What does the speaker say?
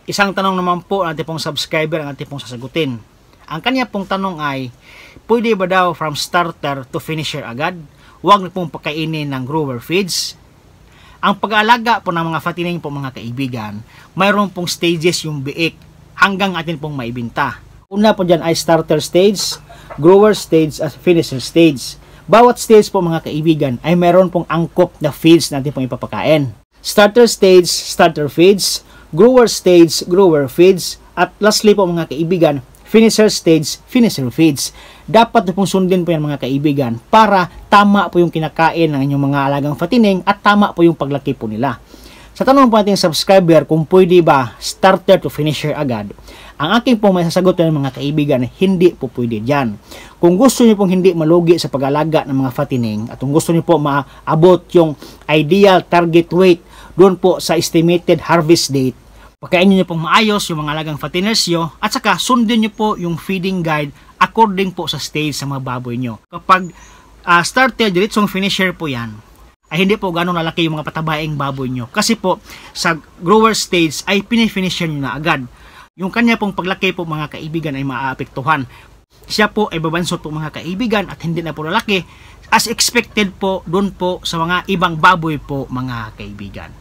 Isang tanong naman po ang ating pong subscriber ang ating pong sasagutin. Ang kanya pong tanong ay, pwede ba daw from starter to finisher agad? Huwag na pong pakainin ng grower feeds. Ang pag-aalaga po ng mga fattening po mga kaibigan, mayroon pong stages yung biik hanggang atin pong maibinta. Una po dyan ay starter stage, grower stage at finisher stage. Bawat stage po mga kaibigan ay mayroon pong angkop na feeds na atin pong ipapakain. Starter stage, starter feeds, grower stage, grower feeds, at lastly po mga kaibigan, finisher stage, finisher feeds. Dapat pong sundin po yan mga kaibigan para tama po yung kinakain ng inyong mga alagang fattening at tama po yung paglaki po nila. Sa tanong po nating subscriber kung pwede ba starter to finisher agad, ang aking pong may sasagot ng mga kaibigan, hindi po pwede dyan. Kung gusto niyo pong hindi malugi sa pag-alaga ng mga fattening at kung gusto niyo po maabot yung ideal target weight doon po sa estimated harvest date, pagkainin niyo pong maayos yung mga alagang fatteners nyo at saka sundin niyo po yung feeding guide according po sa stage sa mga baboy nyo. Kapag starter, diretsong finisher po yan, ay hindi po gano'ng lalaki yung mga patabaing baboy nyo. Kasi po, sa grower stage ay pinifinisher nyo na agad. Yung kanya pong paglaki po mga kaibigan ay maaapektuhan. Siya po ay babansot po mga kaibigan at hindi na po lalaki as expected po doon po sa mga ibang baboy po mga kaibigan.